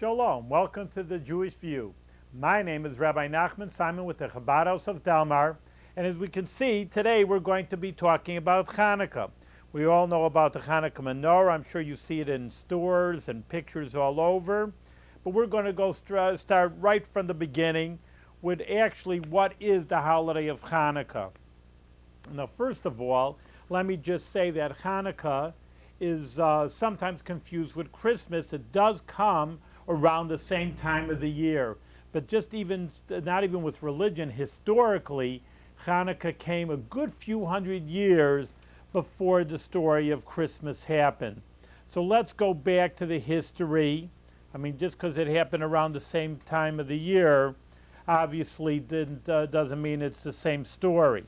Shalom, welcome to the Jewish View. My name is Rabbi Nachman Simon with the Chabad House of Delmar, and as we can see, today we're going to be talking about Chanukah. We all know about the Chanukah menorah. I'm sure you see it in stores and pictures all over, but we're going to go start right from the beginning with actually what is the holiday of Chanukah. Now, first of all, let me just say that Chanukah is sometimes confused with Christmas. It does come around the same time of the year, but not even with religion, historically, Chanukah came a good few hundred years before the story of Christmas happened. So let's go back to the history. I mean, just because it happened around the same time of the year, obviously doesn't mean it's the same story.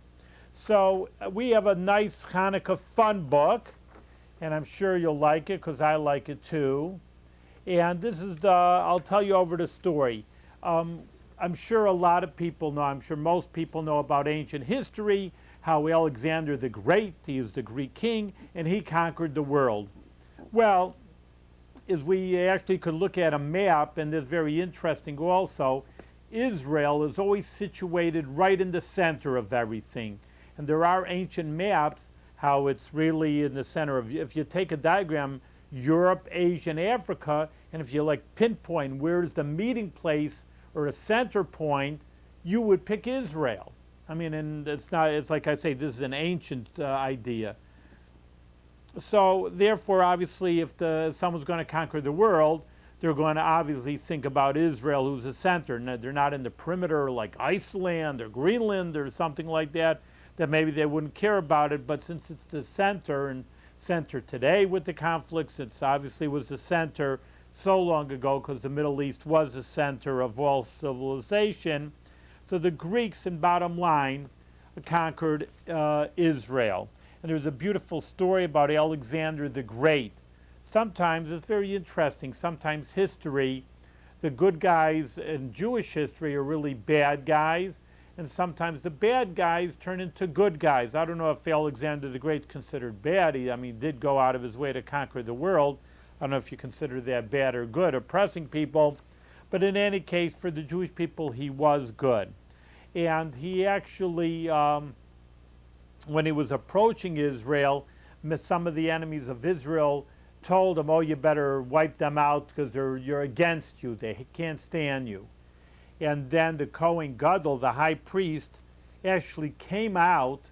So we have a nice Chanukah fun book, and I'm sure you'll like it because I like it too. And this is I'll tell you over the story. I'm sure a lot of people know, I'm sure most people know about ancient history, how Alexander the Great, he was the Greek king, and he conquered the world. Well, as we actually could look at a map, and it's very interesting also, Israel is always situated right in the center of everything. And there are ancient maps how it's really in the center of, if you take a diagram, Europe, Asia, and Africa, and if you like pinpoint where's the meeting place or a center point, you would pick Israel. I mean, and it's like I say, this is an ancient idea. So therefore, obviously, if someone's going to conquer the world, they're going to obviously think about Israel, who's the center. And they're not in the perimeter like Iceland or Greenland or something like that maybe they wouldn't care about it. But since it's the center, and center today with the conflicts, it obviously was the center so long ago because the Middle East was the center of all civilization. So the Greeks, in bottom line, conquered Israel. And there's a beautiful story about Alexander the Great. Sometimes it's very interesting. Sometimes history, the good guys in Jewish history are really bad guys, and sometimes the bad guys turn into good guys. I don't know if Alexander the Great considered bad. He did go out of his way to conquer the world. I don't know if you consider that bad or good, oppressing people. But in any case, for the Jewish people, he was good. And he actually, when he was approaching Israel, some of the enemies of Israel told him, oh, you better wipe them out because you're against you. They can't stand you. And then the Kohen Gadol, the high priest, actually came out,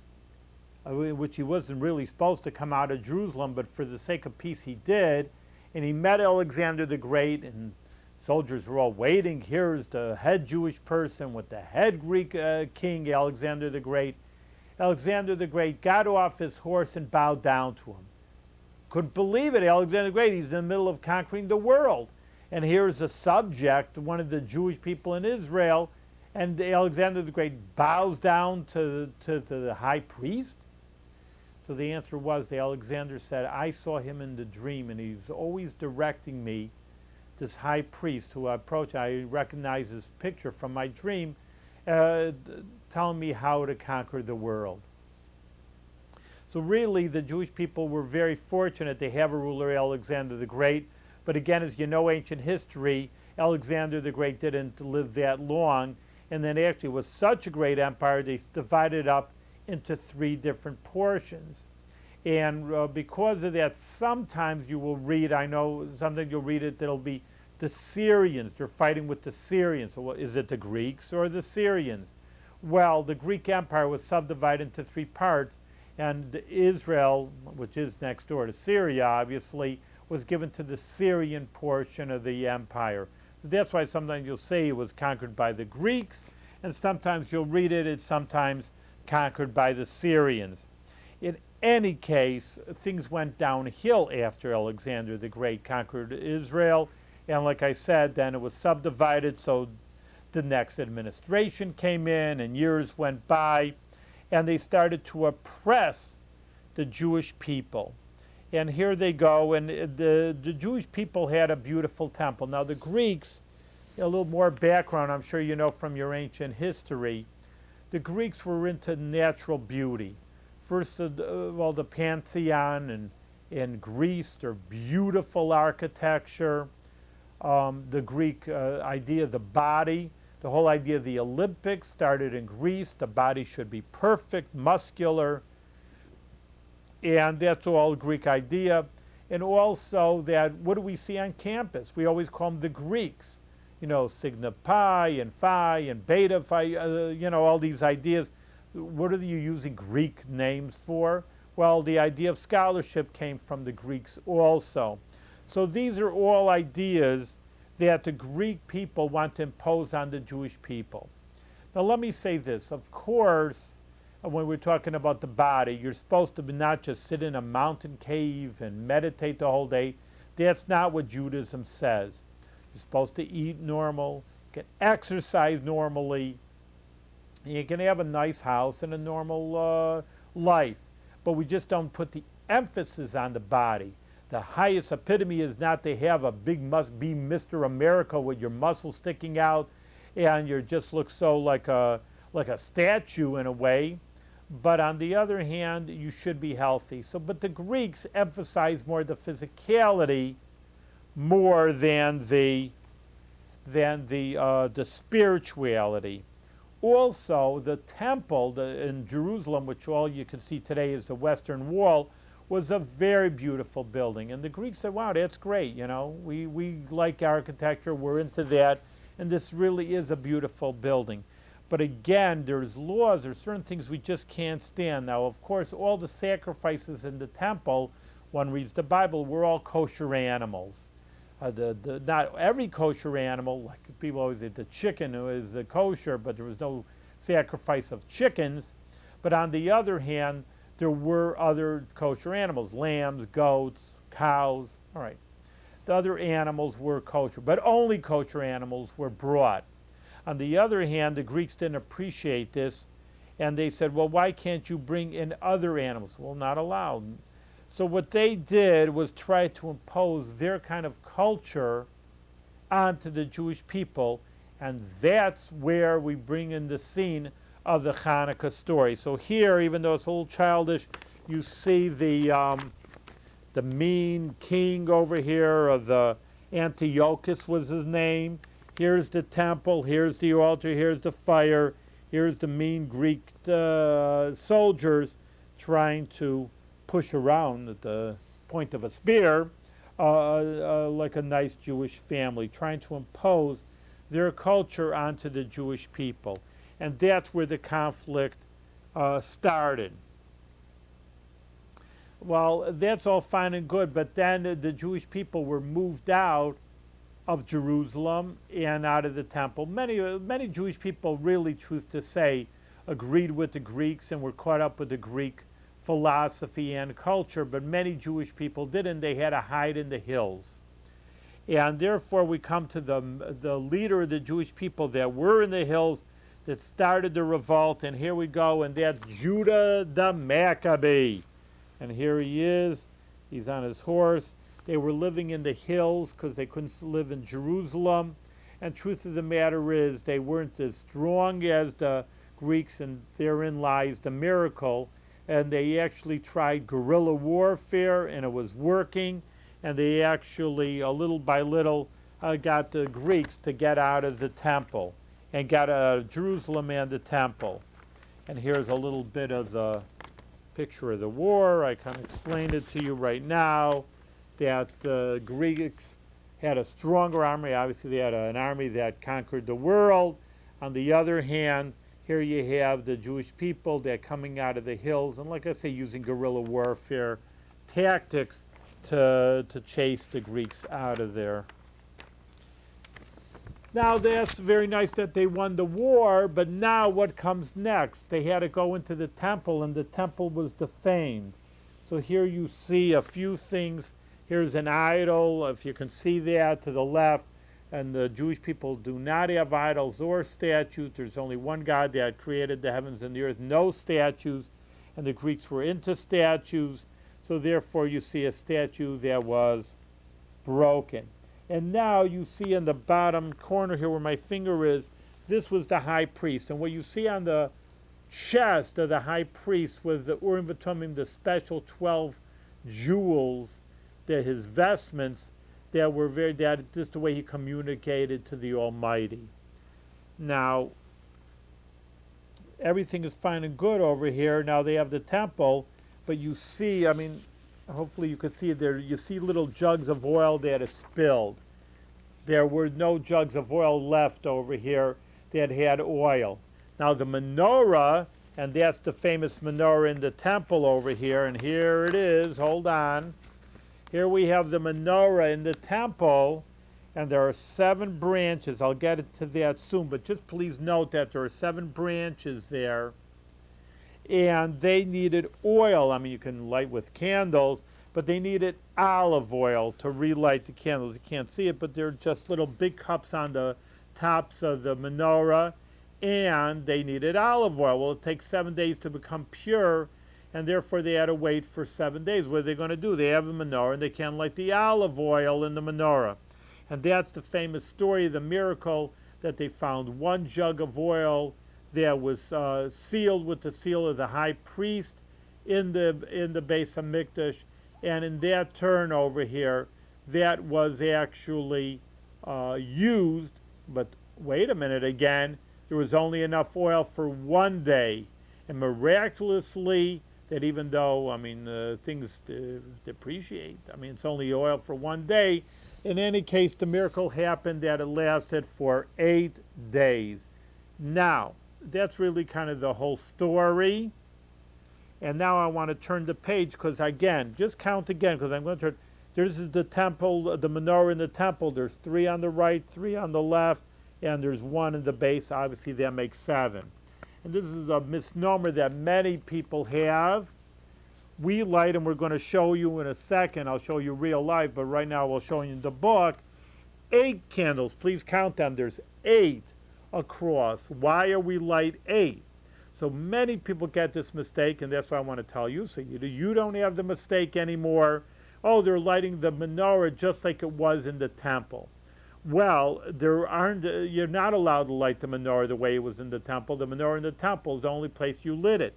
which he wasn't really supposed to come out of Jerusalem, but for the sake of peace he did. And he met Alexander the Great, and soldiers were all waiting. Here's the head Jewish person with the head Greek king, Alexander the Great. Alexander the Great got off his horse and bowed down to him. Couldn't believe it, Alexander the Great, he's in the middle of conquering the world. And here's a subject, one of the Jewish people in Israel, and Alexander the Great bows down to the high priest. So the answer was that Alexander said, I saw him in the dream, and he's always directing me, this high priest who I approach, I recognize his picture from my dream, telling me how to conquer the world. So really, the Jewish people were very fortunate to have a ruler, Alexander the Great. But again, as you know, ancient history, Alexander the Great didn't live that long. And then actually it was such a great empire, they divided up into 3 different portions. And because of that, sometimes you will read, I know sometimes you'll read it, that'll be the Syrians. They're fighting with the Syrians. So is it the Greeks or the Syrians? Well, the Greek Empire was subdivided into 3 parts. And Israel, which is next door to Syria, obviously, was given to the Syrian portion of the empire. So that's why sometimes you'll say it was conquered by the Greeks, and sometimes you'll read it, it's sometimes conquered by the Syrians. In any case, things went downhill after Alexander the Great conquered Israel, and like I said, then it was subdivided, so the next administration came in, and years went by, and they started to oppress the Jewish people. And here they go, and the Jewish people had a beautiful temple. Now the Greeks, a little more background, I'm sure you know from your ancient history, the Greeks were into natural beauty. First of all, the Pantheon in Greece, their beautiful architecture. the Greek idea of the body. The whole idea of the Olympics started in Greece. The body should be perfect, muscular, and that's all Greek idea. And also that, what do we see on campus? We always call them the Greeks. You know, Sigma Pi and Phi and Beta Phi, you know, all these ideas. What are you using Greek names for? Well, the idea of scholarship came from the Greeks also. So these are all ideas that the Greek people want to impose on the Jewish people. Now let me say this. Of course, when we're talking about the body, you're supposed to not just sit in a mountain cave and meditate the whole day. That's not what Judaism says. You're supposed to eat normal, can exercise normally, and you can have a nice house and a normal life. But we just don't put the emphasis on the body. The highest epitome is not to have a big must be Mr. America with your muscles sticking out and you just look so like a statue in a way. But on the other hand, you should be healthy. So, but the Greeks emphasize more the physicality more than the spirituality. Also, the temple in Jerusalem, which all you can see today is the Western Wall, was a very beautiful building. And the Greeks said, wow, that's great, you know. We like architecture, we're into that, and this really is a beautiful building. But again, there's laws, there's certain things we just can't stand. Now, of course, all the sacrifices in the temple, one reads the Bible, were all kosher animals. Not every kosher animal, like people always say, the chicken is kosher, but there was no sacrifice of chickens. But on the other hand, there were other kosher animals, lambs, goats, cows. All right. The other animals were kosher, but only kosher animals were brought. On the other hand, the Greeks didn't appreciate this, and they said, well, why can't you bring in other animals? Well, not allowed. So what they did was try to impose their kind of culture onto the Jewish people, and that's where we bring in the scene of the Chanukah story. So here, even though it's a little childish, you see the mean king over here, of the Antiochus was his name. Here's the temple, here's the altar, here's the fire, here's the mean Greek soldiers trying to push around at the point of a spear like a nice Jewish family, trying to impose their culture onto the Jewish people. And that's where the conflict started. Well, that's all fine and good, but then the Jewish people were moved out of Jerusalem and out of the temple. Many Jewish people really, truth to say, agreed with the Greeks and were caught up with the Greek philosophy and culture, but many Jewish people didn't. They had to hide in the hills. And therefore we come to the leader of the Jewish people that were in the hills that started the revolt, and here we go, and that's Judah the Maccabee. And here he is, he's on his horse. They were living in the hills because they couldn't live in Jerusalem. And truth of the matter is, they weren't as strong as the Greeks, and therein lies the miracle. And they actually tried guerrilla warfare, and it was working. And they actually, little by little, got the Greeks to get out of the temple and got out of Jerusalem and the temple. And here's a little bit of the picture of the war. I can explain it to you right now, that the Greeks had a stronger army. Obviously, they had an army that conquered the world. On the other hand, here you have the Jewish people that are coming out of the hills, and like I say, using guerrilla warfare tactics to chase the Greeks out of there. Now, that's very nice that they won the war, but now what comes next? They had to go into the temple, and the temple was defamed. So here you see a few things. Here's an idol, if you can see that to the left. And the Jewish people do not have idols or statues. There's only one God that created the heavens and the earth, no statues. And the Greeks were into statues. So therefore you see a statue that was broken. And now you see in the bottom corner here where my finger is, this was the high priest. And what you see on the chest of the high priest was the Urim v'Tumim, the special 12 jewels, that his vestments that were that just the way he communicated to the Almighty. Now, everything is fine and good over here. Now they have the temple, but you see, I mean, hopefully you can see there, you see little jugs of oil that are spilled. There were no jugs of oil left over here that had oil. Now the menorah, and that's the famous menorah in the temple over here, and here it is, hold on. Here we have the menorah in the temple, and there are 7 branches. I'll get to that soon, but just please note that there are 7 branches there, and they needed oil. I mean, you can light with candles, but they needed olive oil to relight the candles. You can't see it, but they're just little big cups on the tops of the menorah, and they needed olive oil. Well, it takes 7 days to become pure, and therefore they had to wait for 7 days. What are they going to do? They have a menorah, and they can't light the olive oil in the menorah. And that's the famous story, the miracle, that they found 1 jug of oil that was sealed with the seal of the high priest in the Beis HaMikdash. And in that turn over here, that was actually used. But wait a minute again, there was only enough oil for 1 day. And miraculously, that even though, I mean, things depreciate, I mean, it's only oil for 1 day. In any case, the miracle happened that it lasted for 8 days. Now, that's really kind of the whole story. And now I want to turn the page because, again, just count again because I'm going to turn. This is the temple, the menorah in the temple. There's 3 on the right, 3 on the left, and there's 1 in the base. Obviously, that makes 7. And this is a misnomer that many people have. We light, and we're going to show you in a second. I'll show you real life, but right now we'll show you in the book. 8 candles. Please count them. There's 8 across. Why are we light 8? So many people get this mistake, and that's what I want to tell you. So you don't have the mistake anymore. Oh, they're lighting the menorah just like it was in the temple. Well, you're not allowed to light the menorah the way it was in the temple. The menorah in the temple is the only place you lit it.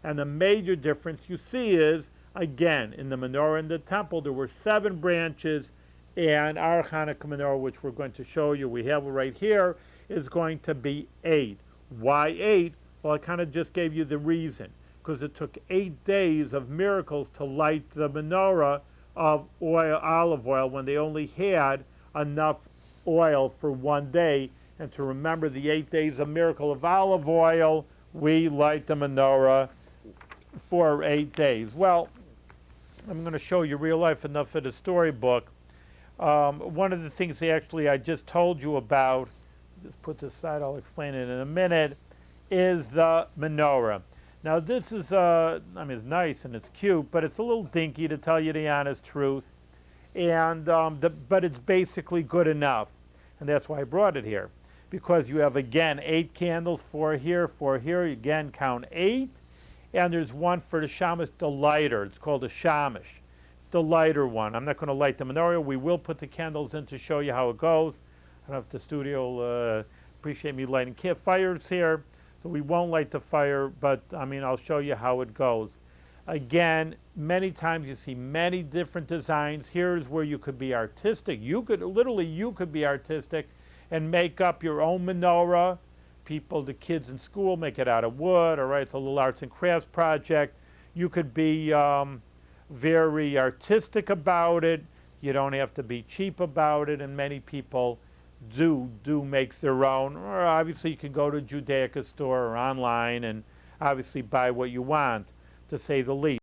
And the major difference you see is, again, in the menorah in the temple, there were 7 branches, and our Chanukah menorah, which we're going to show you, we have it right here, is going to be 8. Why 8? Well, I kind of just gave you the reason, because it took 8 days of miracles to light the menorah of olive oil when they only had enough oil for 1 day. And to remember the 8 days of miracle of olive oil, we light the menorah for 8 days. Well, I'm going to show you real life, enough of the storybook. One of the things I just told you about, just put this aside, I'll explain it in a minute, is the menorah. Now this is, I mean, it's nice and it's cute, but it's a little dinky, to tell you the honest truth. And but it's basically good enough. And that's why I brought it here. Because you have, again, 8 candles, 4 here, 4 here. Again, count 8. And there's 1 for the shamash, the lighter. It's called a shamash. It's the lighter one. I'm not going to light the menorah. We will put the candles in to show you how it goes. I don't know if the studio will appreciate me lighting fires here. So we won't light the fire, but I mean, I'll show you how it goes. Again, many times you see many different designs. Here's where you could be artistic. You could be artistic and make up your own menorah. People, the kids in school, make it out of wood, all right? It's a little arts and crafts project. You could be very artistic about it. You don't have to be cheap about it, and many people do make their own. Or obviously you can go to a Judaica store or online and obviously buy what you want, to say the least.